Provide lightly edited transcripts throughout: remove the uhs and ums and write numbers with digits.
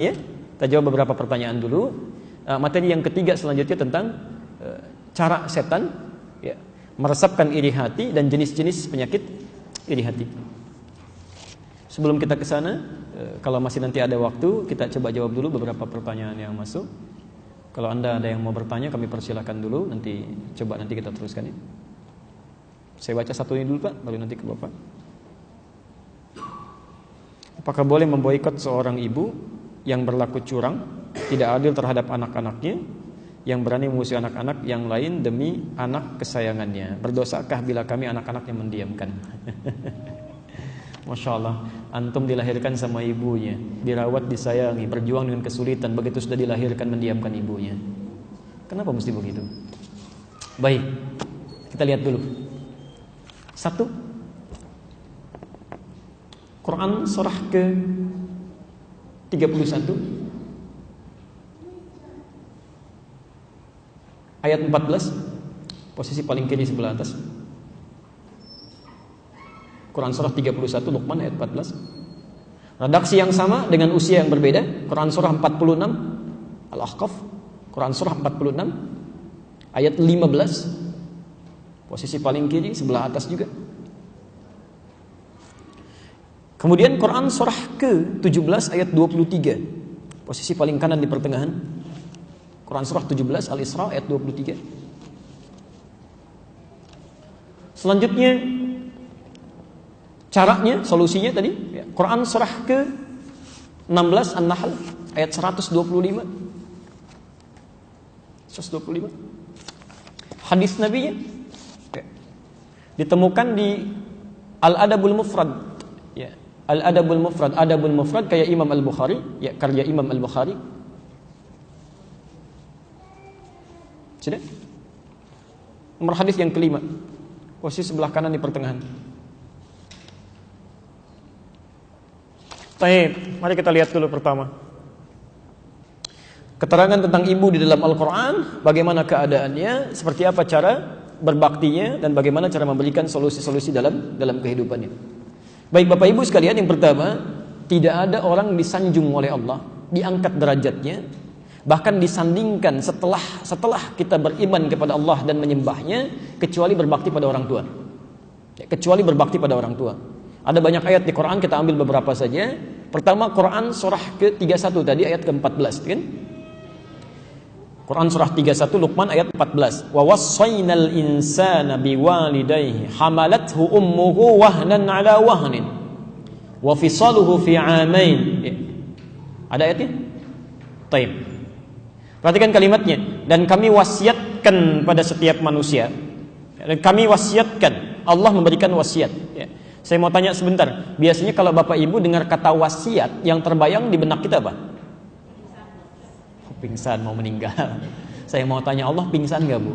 Ya, kita jawab beberapa pertanyaan dulu. Materi yang ketiga selanjutnya tentang cara setan ya, meresapkan iri hati dan jenis-jenis penyakit iri hati. Sebelum kita ke sana, kalau masih nanti ada waktu, kita coba jawab dulu beberapa pertanyaan yang masuk. Kalau Anda ada yang mau bertanya, kami persilakan dulu. Nanti kita teruskan ya. Saya baca satu ini dulu Pak, baru nanti ke Bapak. Apakah boleh memboikot seorang ibu yang berlaku curang, tidak adil terhadap anak-anaknya, yang berani mengusir anak-anak yang lain demi anak kesayangannya? Berdosakah bila kami anak-anaknya mendiamkan? Masya Allah, antum dilahirkan sama ibunya, dirawat, disayangi, berjuang dengan kesulitan, begitu sudah dilahirkan mendiamkan ibunya. Kenapa mesti begitu? Baik, kita lihat dulu. Satu, Quran surah ke 31 ayat 14, posisi paling kiri sebelah atas. Quran surah 31 Luqman ayat 14. Redaksi yang sama dengan usia yang berbeda. Quran surah 46 Al-Ahqaf, Quran surah 46 ayat 15, posisi paling kiri sebelah atas juga. Kemudian Quran surah ke-17 ayat 23, posisi paling kanan di pertengahan. Quran surah 17 Al-Isra ayat 23. Selanjutnya caranya, solusinya tadi ya, Quran surah ke-16 An-Nahl ayat 125. Hadis Nabi ya, ditemukan di Al-Adabul Mufrad ya. Al-Adabul Mufrad, Adabul Mufrad kayak Imam Al-Bukhari ya, karya Imam Al-Bukhari. Sudah? Nomor hadis yang kelima, posisi sebelah kanan di pertengahan. Baik, mari kita lihat dulu pertama. Keterangan tentang ibu di dalam Al-Quran, bagaimana keadaannya, seperti apa cara berbaktinya, dan bagaimana cara memberikan solusi-solusi dalam kehidupannya. Baik Bapak Ibu sekalian, yang pertama, tidak ada orang disanjung oleh Allah, diangkat derajatnya, bahkan disandingkan setelah kita beriman kepada Allah dan menyembahnya, kecuali berbakti pada orang tua. Kecuali berbakti pada orang tua. Ada banyak ayat di Quran, kita ambil beberapa saja. Pertama, Quran surah ke-31 tadi ayat ke-14 kan? Quran surah 31 Luqman ayat 14. Wa wassaynal insana biwalidayhi hamalathu ummuhu wahnan ala wahnin wa fisaluhu fi 'amain. Ada ayatnya? Taib. Perhatikan kalimatnya. Dan kami wasiatkan pada setiap manusia. Dan kami wasiatkan, Allah memberikan wasiat ya. Saya mau tanya sebentar. Biasanya kalau Bapak Ibu dengar kata wasiat, yang terbayang di benak kita apa? Pingsan, mau meninggal. Saya mau tanya, Allah pingsan gak Bu?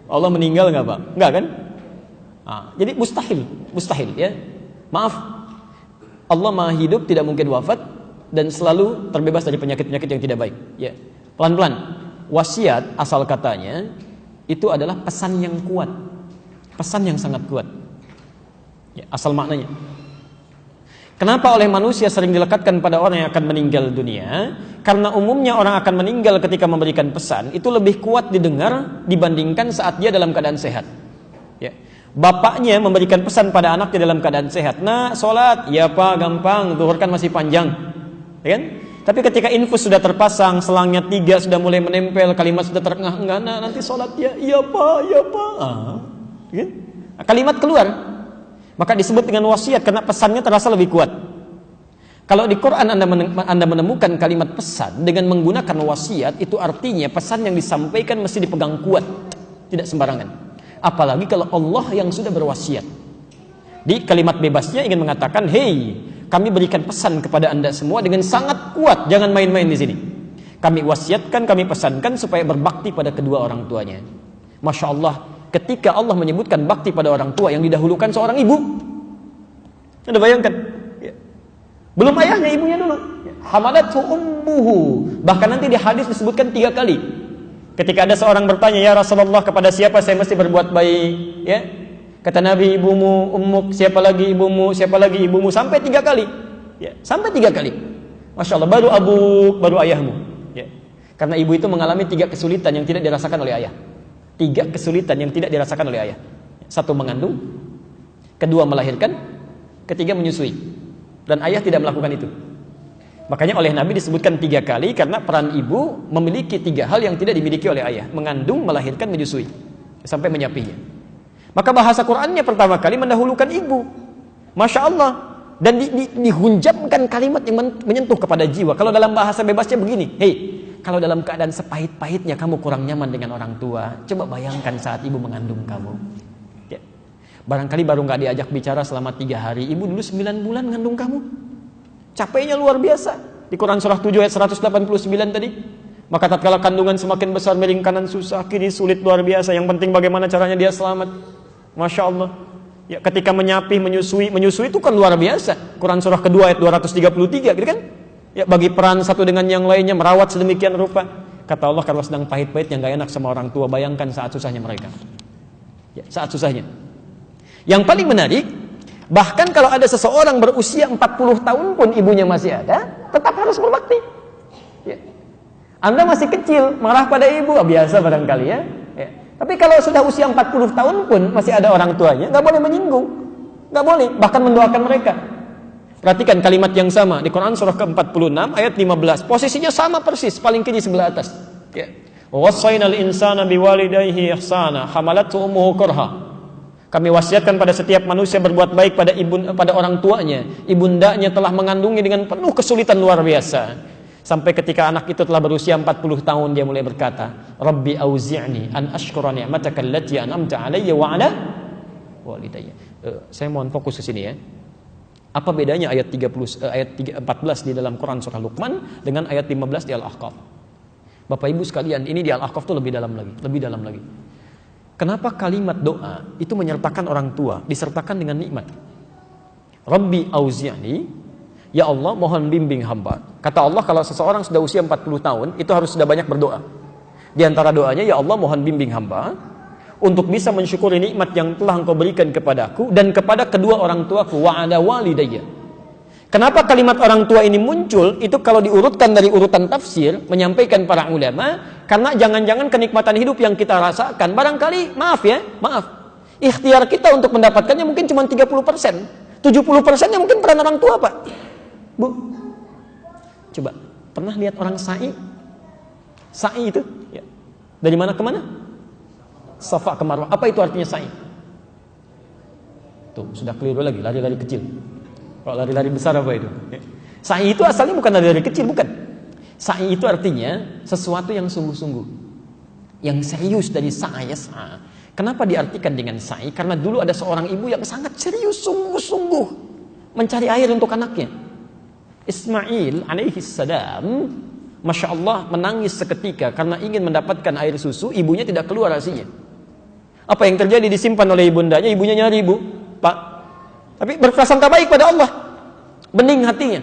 Allah meninggal gak Pak? Enggak kan? Jadi mustahil ya. Maaf, Allah maha hidup, tidak mungkin wafat, dan selalu terbebas dari penyakit-penyakit yang tidak baik ya. Pelan-pelan. Wasiat asal katanya itu adalah pesan yang kuat, pesan yang sangat kuat ya, asal maknanya. Kenapa oleh manusia sering dilekatkan pada orang yang akan meninggal dunia? Karena umumnya orang akan meninggal ketika memberikan pesan itu lebih kuat didengar dibandingkan saat dia dalam keadaan sehat ya. Bapaknya memberikan pesan pada anaknya dalam keadaan sehat, nah sholat, ya Pak gampang, zuhur kan masih panjang ya kan? Tapi ketika infus sudah terpasang, selangnya 3 sudah mulai menempel, kalimat sudah terengah-engah, nah nanti sholat ya, iya Pak, ya Pak ya? Kalimat keluar, maka disebut dengan wasiat karena pesannya terasa lebih kuat. Kalau di Quran Anda menemukan kalimat pesan dengan menggunakan wasiat, itu artinya pesan yang disampaikan mesti dipegang kuat, tidak sembarangan. Apalagi kalau Allah yang sudah berwasiat. Di kalimat bebasnya ingin mengatakan, hey, kami berikan pesan kepada Anda semua dengan sangat kuat, jangan main-main di sini. Kami wasiatkan, kami pesankan supaya berbakti pada kedua orang tuanya. Masya Allah, ketika Allah menyebutkan bakti pada orang tua, yang didahulukan seorang ibu. Anda bayangkan ya. Belum ayahnya, ibunya dulu. Hamalathu ummuhu. Bahkan nanti di hadis disebutkan 3 kali. Ketika ada seorang bertanya, ya Rasulullah, kepada siapa saya mesti berbuat baik ya? Kata Nabi, ibumu, ummuk, siapa lagi ibumu, siapa lagi ibumu, sampai 3 kali ya, sampai 3 kali. Masya Allah, baru ayahmu. Ya. Karena ibu itu mengalami 3 kesulitan yang tidak dirasakan oleh ayah. 3 kesulitan yang tidak dirasakan oleh ayah. 1 mengandung, 2 melahirkan, 3 menyusui. Dan ayah tidak melakukan itu. Makanya oleh Nabi disebutkan 3 kali karena peran ibu memiliki 3 hal yang tidak dimiliki oleh ayah. Mengandung, melahirkan, menyusui. Sampai menyapinya. Maka bahasa Qur'annya pertama kali mendahulukan ibu. Masya Allah. Dan dihunjamkan kalimat yang menyentuh kepada jiwa. Kalau dalam bahasa bebasnya begini, hei, kalau dalam keadaan sepahit-pahitnya kamu kurang nyaman dengan orang tua, coba bayangkan saat ibu mengandung kamu. Ya. Barangkali baru gak diajak bicara selama 3 hari. Ibu dulu 9 bulan mengandung kamu. Capeknya luar biasa. Di Quran surah 7 ayat 189 tadi. Maka tatkala kandungan semakin besar, miring kanan susah, kiri sulit luar biasa. Yang penting bagaimana caranya dia selamat. Masya Allah. Ya, ketika menyapih, menyusui itu kan luar biasa. Quran surah kedua ayat 233 gitu kan. Ya, bagi peran satu dengan yang lainnya, merawat sedemikian rupa. Kata Allah, kalau sedang pahit-pahitnya gak enak sama orang tua, bayangkan saat susahnya mereka. Ya, saat susahnya. Yang paling menarik, bahkan kalau ada seseorang berusia 40 tahun pun ibunya masih ada, tetap harus berbakti. Ya. Anda masih kecil, marah pada ibu, biasa barangkali ya. Ya. Tapi kalau sudah usia 40 tahun pun masih ada orang tuanya, gak boleh menyinggung. Gak boleh, bahkan mendoakan mereka. Perhatikan kalimat yang sama di Quran surah ke-46 ayat 15. Posisinya sama persis, paling kiri sebelah atas. Ya. Wassaynal insana biwalidayhi ihsana, hamalathu ummuhu kurha. Kami wasiatkan pada setiap manusia berbuat baik pada orang tuanya. Ibundanya telah mengandungi dengan penuh kesulitan luar biasa. Sampai ketika anak itu telah berusia 40 tahun dia mulai berkata, Rabbi auzi'ni an ashkura ni'mataka allati an'amta 'alayya wa 'ala walidayya. Saya mohon fokus ke sini ya. Apa bedanya ayat 14 di dalam Quran surah Luqman dengan ayat 15 di Al-Ahqaf? Bapak Ibu sekalian, ini di Al-Ahqaf itu lebih dalam lagi. Kenapa kalimat doa itu menyertakan orang tua, disertakan dengan nikmat? Rabbi auzi'ni, ya Allah mohon bimbing hamba. Kata Allah kalau seseorang sudah usia 40 tahun, itu harus sudah banyak berdoa. Di antara doanya, ya Allah mohon bimbing hamba untuk bisa mensyukuri nikmat yang telah Engkau berikan kepadaku dan kepada kedua orang tuaku, wa ala walidayya. Kenapa kalimat orang tua ini muncul? Itu kalau diurutkan dari urutan tafsir, menyampaikan para ulama, karena jangan-jangan kenikmatan hidup yang kita rasakan, barangkali, maaf, ikhtiar kita untuk mendapatkannya mungkin cuma 30%. 70%-nya mungkin peran orang tua, Pak. Bu, coba pernah lihat orang sa'i? Sa'i itu ya. Dari mana ke mana? Safa ke Marwah. Apa itu artinya sa'i? Tuh, sudah keliru lagi, lari-lari kecil. Kalau lari-lari besar apa itu? Ya. Sa'i itu asalnya bukan lari-lari kecil, bukan. Sa'i itu artinya sesuatu yang sungguh-sungguh, yang serius, dari sa'a. Kenapa diartikan dengan sa'i? Karena dulu ada seorang ibu yang sangat serius, sungguh-sungguh mencari air untuk anaknya. Ismail alaihi salam, Masya Allah, menangis seketika karena ingin mendapatkan air susu. Ibunya tidak keluar asinya. Apa yang terjadi? Disimpan oleh ibundanya. Ibunya nyari, Bu, Pak, tapi berprasangka baik pada Allah, bening hatinya.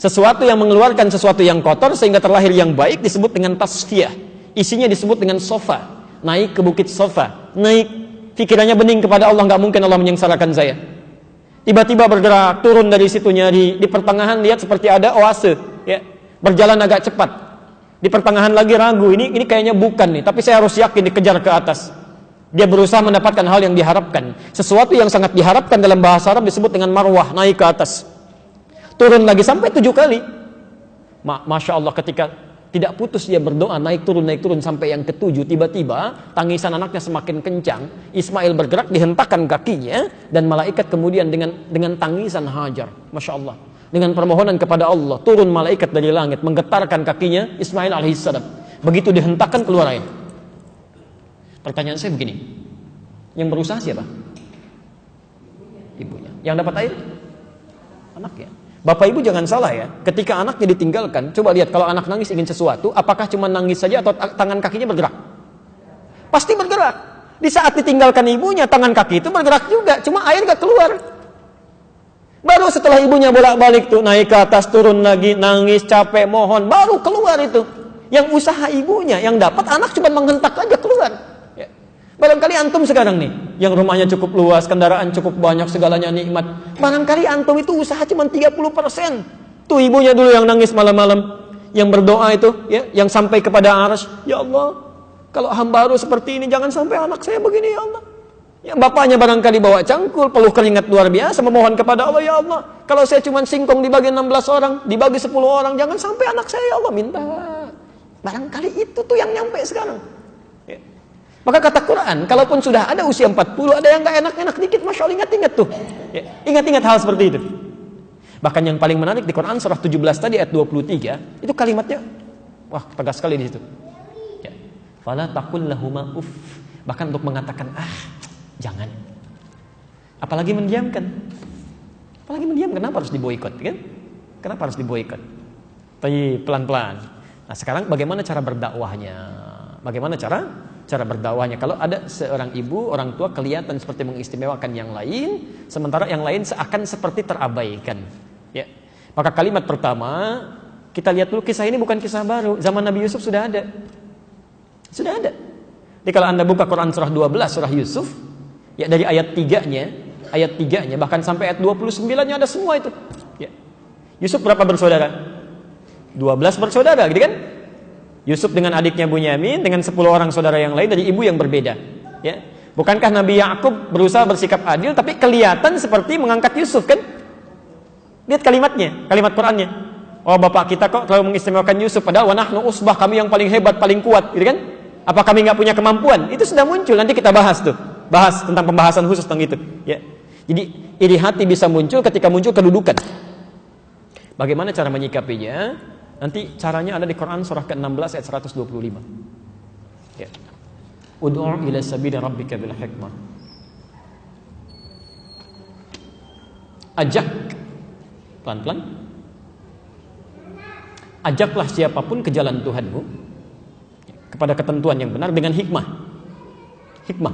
Sesuatu yang mengeluarkan sesuatu yang kotor sehingga terlahir yang baik disebut dengan tasfiyah. Isinya disebut dengan sofa. Naik ke bukit sofa, naik, pikirannya bening kepada Allah. Gak mungkin Allah menyengsarakan saya. Tiba-tiba bergerak, turun dari situ nyari. Di pertengahan lihat seperti ada oase, ya. Berjalan agak cepat. Di pertengahan lagi ragu, ini kayaknya bukan nih, tapi saya harus yakin, dikejar ke atas. Dia berusaha mendapatkan hal yang diharapkan. Sesuatu yang sangat diharapkan dalam bahasa Arab disebut dengan marwah, naik ke atas. Turun lagi sampai 7 kali. Masya Allah, ketika tidak putus dia berdoa, naik turun sampai yang ke-7, tiba-tiba tangisan anaknya semakin kencang. Ismail bergerak, dihentakkan kakinya, dan malaikat kemudian dengan tangisan Hajar, Masya Allah, dengan permohonan kepada Allah, turun malaikat dari langit menggetarkan kakinya Ismail alaihissalam. Begitu dihentakkan, keluar air. Pertanyaan saya begini, yang berusaha siapa? Ibunya. Yang dapat air? Anaknya. Bapak Ibu jangan salah ya, ketika anaknya ditinggalkan, coba lihat kalau anak nangis ingin sesuatu, apakah cuma nangis saja atau tangan kakinya bergerak? Pasti bergerak. Di saat ditinggalkan ibunya, tangan kaki itu bergerak juga, cuma air gak keluar. Baru setelah ibunya bolak-balik tuh, naik ke atas, turun lagi, nangis, capek, mohon, baru keluar itu. Yang usaha ibunya, yang dapat anak cuma menghentak aja keluar. Ya. Barangkali antum sekarang nih, yang rumahnya cukup luas, kendaraan cukup banyak, segalanya nikmat. Barangkali antum itu usaha cuma 30%. Tuh ibunya dulu yang nangis malam-malam, yang berdoa itu, ya, yang sampai kepada arsy, ya Allah, kalau hamba harus seperti ini, jangan sampai anak saya begini, ya Allah. Ya, bapaknya barangkali bawa cangkul, peluh keringat luar biasa, memohon kepada Allah, ya Allah, kalau saya cuma singkong dibagi 16 orang, dibagi 10 orang, jangan sampai anak saya, ya Allah, minta. Barangkali itu tuh yang nyampe sekarang. Ya. Maka kata Quran, kalaupun sudah ada usia 40, ada yang gak enak-enak dikit, Masya Allah, ingat-ingat tuh. Ya. Ingat-ingat hal seperti itu. Bahkan yang paling menarik di Quran surah 17 tadi ayat 23, itu kalimatnya, wah, tegas sekali di situ. Ya. Fala taqul lahuma uff. Bahkan untuk mengatakan, jangan. Apalagi mendiamkan. Kenapa harus diboikot, kan? Kenapa harus diboikot? Tapi pelan-pelan. Nah, sekarang bagaimana cara berdakwahnya? Bagaimana cara berdakwahnya? Kalau ada seorang ibu, orang tua kelihatan seperti mengistimewakan yang lain, sementara yang lain seakan seperti terabaikan. Ya. Maka kalimat pertama, kita lihat dulu, kisah ini bukan kisah baru. Zaman Nabi Yusuf sudah ada. Sudah ada. Jadi kalau Anda buka Quran surah 12, surah Yusuf, ya dari ayat 3-nya, bahkan sampai ayat 29-nya ada semua itu. Ya. Yusuf berapa bersaudara? 12 bersaudara, gitu kan? Yusuf dengan adiknya Bunyamin, dengan 10 orang saudara yang lain dari ibu yang berbeda. Ya. Bukankah Nabi Yakub berusaha bersikap adil, tapi kelihatan seperti mengangkat Yusuf, kan? Lihat kalimatnya, kalimat Qurannya. Oh, bapak kita kok terlalu mengistimewakan Yusuf, padahal wa nahnu usbah, kami yang paling hebat, paling kuat, gitu kan? Apa kami nggak punya kemampuan? Itu sudah muncul, nanti kita bahas tuh. Bahas tentang pembahasan khusus tentang itu. Ya. Jadi iri hati bisa muncul ketika muncul kedudukan. Bagaimana cara menyikapinya? Nanti caranya ada di Quran surah ke-16 ayat 125. Ya. Ud'u ila sabili rabbika bil hikmah. Ajak pelan-pelan. Ajaklah siapapun ke jalan Tuhanmu kepada ketentuan yang benar dengan hikmah. Hikmah.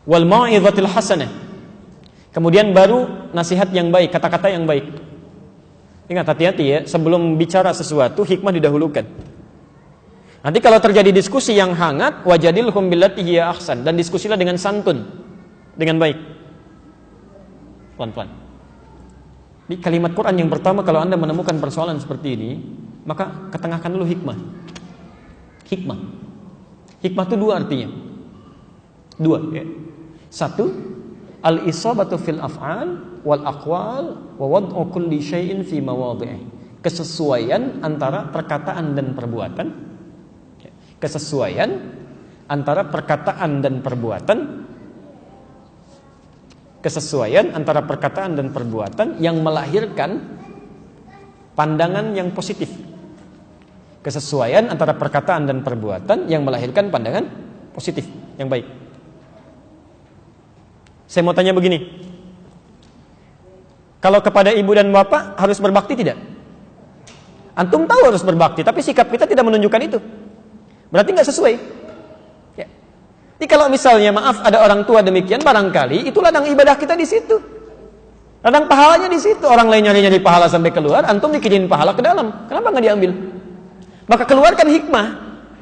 Wal mau'izatil hasanah. Kemudian baru nasihat yang baik, kata-kata yang baik. Ingat, hati-hati ya, sebelum bicara sesuatu hikmah didahulukan. Nanti kalau terjadi diskusi yang hangat, wajadilhum billati hiya ahsan, dan diskusilah dengan santun, dengan baik. Pelan-pelan. Di kalimat Quran yang pertama, kalau Anda menemukan persoalan seperti ini, maka ketengahkan dulu hikmah. Hikmah. Hikmah itu dua artinya. Dua, ya. Satu, al-isabatu fil af'al wal aqwal wa wad'u kulli syai'in fi mawadhi'i. Kesesuaian antara perkataan dan perbuatan. Kesesuaian antara perkataan dan perbuatan. Kesesuaian antara perkataan dan perbuatan yang melahirkan pandangan yang positif. Kesesuaian antara perkataan dan perbuatan yang melahirkan pandangan positif, yang baik. Saya mau tanya begini. Kalau kepada ibu dan bapak harus berbakti tidak? Antum tahu harus berbakti, tapi sikap kita tidak menunjukkan itu. Berarti nggak sesuai. Ya. Jadi kalau misalnya maaf ada orang tua demikian, barangkali itu ladang ibadah kita di situ. Ladang pahalanya di situ. Orang lain nyari-nyari pahala sampai keluar, antum dikirimin pahala ke dalam. Kenapa nggak diambil? Maka keluarkan hikmah.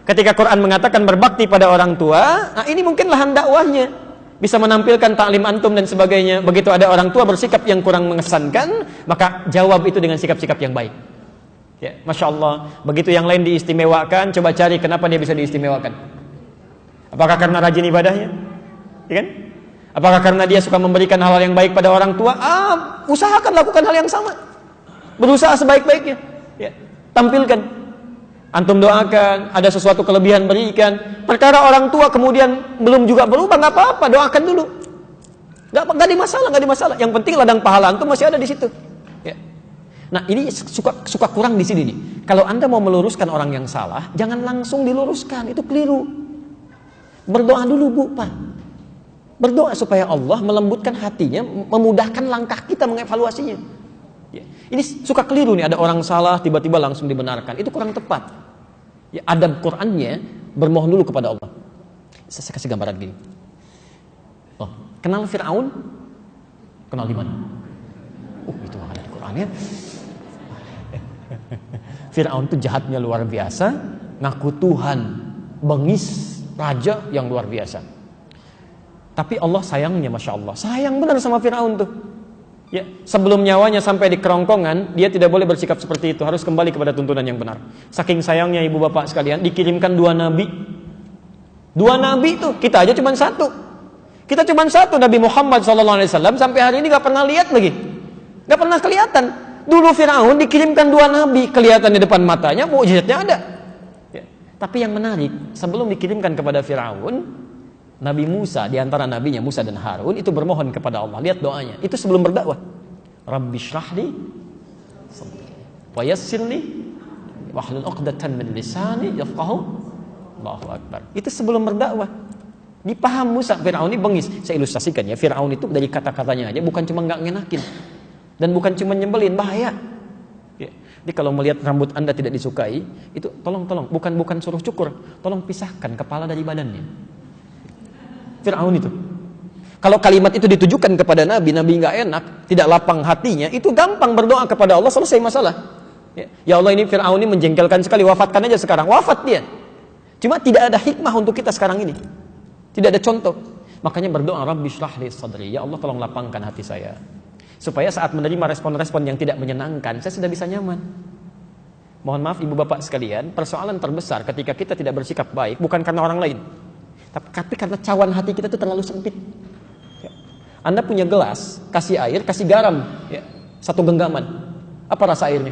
Ketika Quran mengatakan berbakti pada orang tua, nah ini mungkin lahan dakwahnya. Bisa menampilkan taklim antum dan sebagainya. Begitu ada orang tua bersikap yang kurang mengesankan, maka jawab itu dengan sikap-sikap yang baik. Ya, Masya Allah. Begitu yang lain diistimewakan, coba cari kenapa dia bisa diistimewakan. Apakah karena rajin ibadahnya? Ya kan? Apakah karena dia suka memberikan hal yang baik pada orang tua? Usahakan lakukan hal yang sama. Berusaha sebaik-baiknya. Ya, tampilkan. Antum doakan, ada sesuatu kelebihan berikan. Perkara orang tua kemudian belum juga berubah, nggak apa-apa, doakan dulu. Nggak ada masalah. Yang penting ladang pahala antum masih ada di situ. Ya. Nah ini suka kurang di sini nih. Kalau Anda mau meluruskan orang yang salah, jangan langsung diluruskan, itu keliru. Berdoa dulu Bu, Pak. Berdoa supaya Allah melembutkan hatinya, memudahkan langkah kita mengevaluasinya. Ya. Ini suka keliru nih, ada orang salah tiba-tiba langsung dibenarkan. Itu kurang tepat. Ya, adab Qur'annya bermohon dulu kepada Allah. Saya kasih gambaran gini. Oh, kenal Fir'aun? Kenal di mana? Itu ada di Qur'annya. Fir'aun itu jahatnya luar biasa, ngaku Tuhan, bengis, raja yang luar biasa. Tapi Allah sayangnya, Masya Allah, sayang benar sama Fir'aun tuh. Ya, sebelum nyawanya sampai di kerongkongan, dia tidak boleh bersikap seperti itu, harus kembali kepada tuntunan yang benar. Saking sayangnya ibu bapak sekalian, dikirimkan 2 nabi. 2 nabi itu, kita aja cuma 1. Kita cuma 1, Nabi Muhammad SAW, sampai hari ini gak pernah lihat lagi. Gak pernah kelihatan. Dulu Firaun dikirimkan 2 nabi, kelihatan di depan matanya, mukjizatnya ada. Ya. Tapi yang menarik, sebelum dikirimkan kepada Firaun, Nabi Musa, di antara nabinya Musa dan Harun itu bermohon kepada Allah. Lihat doanya. Itu sebelum berdakwah. Rabbi shrahli wa yassirli wahlul 'uqdatam min lisani yafqahu. Allahu akbar. Itu sebelum berdakwah. Dipaham Musa. Firaun ini bengis. Saya ilustrasikan ya. Firaun itu dari kata-katanya aja bukan cuma enggak ngenakin dan bukan cuma nyebelin, bahaya. Ya. Jadi kalau melihat rambut Anda tidak disukai, itu tolong bukan suruh cukur, tolong pisahkan kepala dari badannya. Fir'aun itu. Kalau kalimat itu ditujukan kepada Nabi nggak enak, tidak lapang hatinya, itu gampang berdoa kepada Allah, selesai masalah. Ya Allah, ini Fir'aun ini menjengkelkan sekali, wafatkan aja sekarang, wafat dia. Cuma tidak ada hikmah untuk kita sekarang ini. Tidak ada contoh. Makanya berdoa, Rabbi shrah li sadri, ya Allah tolong lapangkan hati saya. Supaya saat menerima respon-respon yang tidak menyenangkan, saya sudah bisa nyaman. Mohon maaf ibu bapak sekalian, persoalan terbesar ketika kita tidak bersikap baik bukan karena orang lain. Tapi karena cawan hati kita itu terlalu sempit. Ya. Anda punya gelas, kasih air, kasih garam, ya. 1 genggaman. Apa rasa airnya?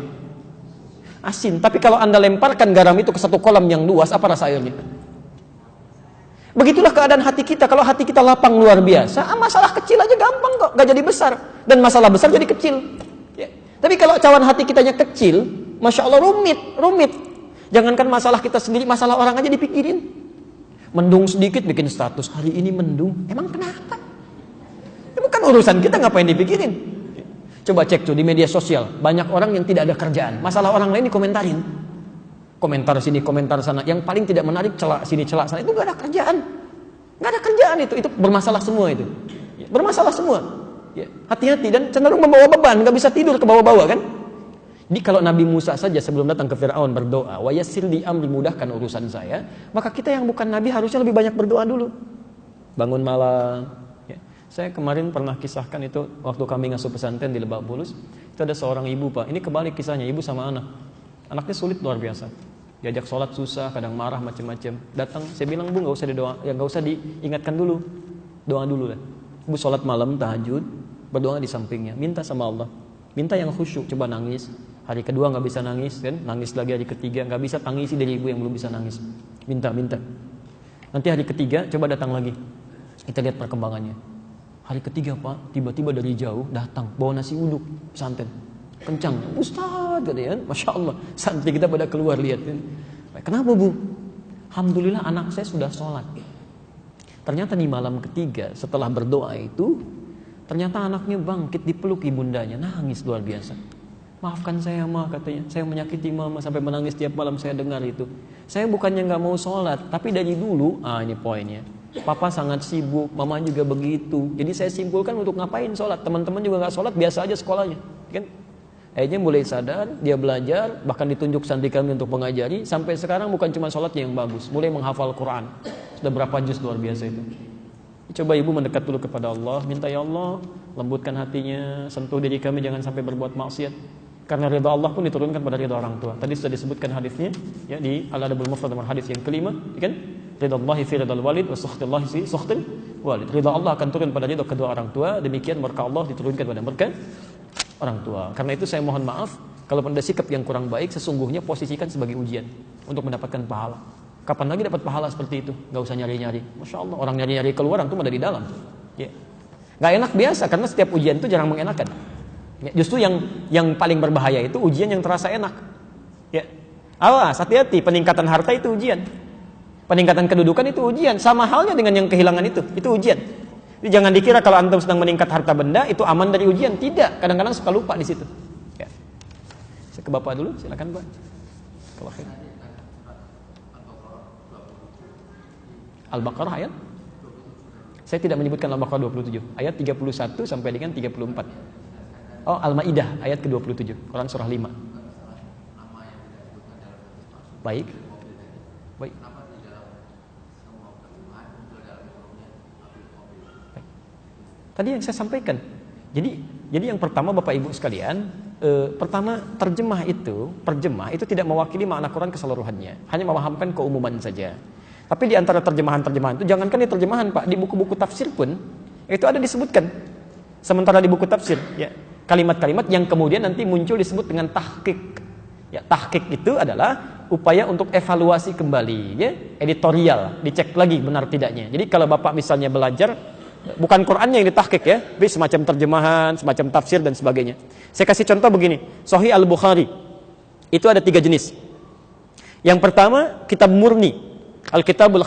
Asin. Tapi kalau Anda lemparkan garam itu ke 1 kolam yang luas, apa rasa airnya? Begitulah keadaan hati kita. Kalau hati kita lapang luar biasa, masalah kecil aja gampang kok, gak jadi besar. Dan masalah besar jadi kecil. Ya. Tapi kalau cawan hati kitanya kecil, Masya Allah rumit. Jangankan masalah kita sendiri, masalah orang aja dipikirin. Mendung sedikit bikin status, hari ini mendung, emang kenapa? Itu bukan urusan kita, ngapain dipikirin? Coba cek tuh di media sosial, banyak orang yang tidak ada kerjaan, masalah orang lain dikomentarin, komentar sini, komentar sana, yang paling tidak menarik celak sini, celak sana, itu gak ada kerjaan, itu bermasalah semua itu, bermasalah semua. Hati-hati dan cenderung membawa beban, gak bisa tidur ke bawah-bawah kan? Jadi kalau Nabi Musa saja sebelum datang ke Fir'aun berdoa, wa yassir li amri, mudahkan urusan saya, maka kita yang bukan Nabi harusnya lebih banyak berdoa dulu. Bangun malam. Ya. Saya kemarin pernah kisahkan itu waktu kami ngasuh pesantren di Lebak Bulus, itu ada seorang ibu Pak, ini kebalik kisahnya, ibu sama anak. Anaknya sulit luar biasa. Diajak sholat susah, kadang marah macam-macam. Datang, saya bilang Bu nggak usah didoa, ya nggak usah diingatkan dulu, doa dulu lah. Ibu sholat malam tahajud, berdoa di sampingnya, minta sama Allah, minta yang khusyuk, coba nangis. Hari kedua nggak bisa nangis kan, nangis lagi hari ketiga nggak bisa, tangisi dari ibu yang belum bisa nangis, minta. Nanti hari ketiga coba datang lagi, kita lihat perkembangannya. Hari ketiga Pak, tiba-tiba dari jauh datang bawa nasi uduk pesantren, kencang, Ustaz katanya, Masya Allah, santri kita pada keluar lihat kan. Kenapa Bu? Alhamdulillah anak saya sudah sholat. Ternyata di malam ketiga setelah berdoa itu, ternyata anaknya bangkit dipeluk ibundanya, nangis luar biasa. Maafkan saya Ma, katanya, saya menyakiti Mama sampai menangis tiap malam saya dengar itu. Saya bukannya nggak mau sholat, tapi dari dulu, ini poinnya, Papa sangat sibuk, Mama juga begitu. Jadi saya simpulkan untuk ngapain sholat, teman-teman juga nggak sholat, biasa aja sekolahnya, kan? Akhirnya mulai sadar, dia belajar, bahkan ditunjuk santri kami untuk mengajari. Sampai sekarang bukan cuma sholatnya yang bagus, mulai menghafal Quran. Sudah berapa juz luar biasa itu. Coba ibu mendekat dulu kepada Allah, minta ya Allah, lembutkan hatinya, sentuh diri kami jangan sampai berbuat maksiat. Karena ridha Allah pun diturunkan pada ridha orang tua. Tadi sudah disebutkan hadisnya ya di Al-Adabul Mufrad nomor hadis yang kelima, ya kan? Ridha Allahi fi ridhal walid wa sukhtillahi fi sukhtil walid. Ridha Allah akan turun pada ridha kedua orang tua, demikian murka Allah diturunkan pada murka orang tua. Karena itu saya mohon maaf kalau ada sikap yang kurang baik, sesungguhnya posisikan sebagai ujian untuk mendapatkan pahala. Kapan lagi dapat pahala seperti itu? Gak usah nyari-nyari. Masya Allah, orang nyari-nyari keluar, antum ada di dalam. Ya. Gak enak biasa, karena setiap ujian itu jarang mengenakan. Ya, justru yang paling berbahaya itu ujian yang terasa enak. Ya. Awas, hati-hati, peningkatan harta itu ujian. Peningkatan kedudukan itu ujian. Sama halnya dengan yang kehilangan itu ujian. Jadi jangan dikira kalau antum sedang meningkat harta benda itu aman dari ujian. Tidak, kadang-kadang suka lupa di situ. Ya. Saya ke Bapak dulu, silakan Pak. Kalau Al-Baqarah ayat? Saya tidak menyebutkan Al-Baqarah 27. Ayat 31 sampai dengan 34. Oh, Al-Maidah ayat ke-27. Quran surah 5. Baik. Baik. Tadi yang saya sampaikan. Jadi Jadi yang pertama Bapak Ibu sekalian, pertama terjemah itu tidak mewakili makna Quran keseluruhannya, hanya memahamkan keumuman saja. Tapi di antara terjemahan-terjemahan itu, jangankan di terjemahan Pak, di buku-buku tafsir pun itu ada disebutkan. Sementara di buku tafsir, ya, kalimat-kalimat yang kemudian nanti muncul disebut dengan tahqiq. Ya, tahqiq itu adalah upaya untuk evaluasi kembali, ya, editorial, dicek lagi benar tidaknya. Jadi kalau Bapak misalnya belajar, bukan Qurannya yang ditahqiq ya, tapi semacam terjemahan, semacam tafsir dan sebagainya. Saya kasih contoh begini, Sahih Al-Bukhari itu ada 3 jenis. Yang pertama kitab murni, Al-Kitabul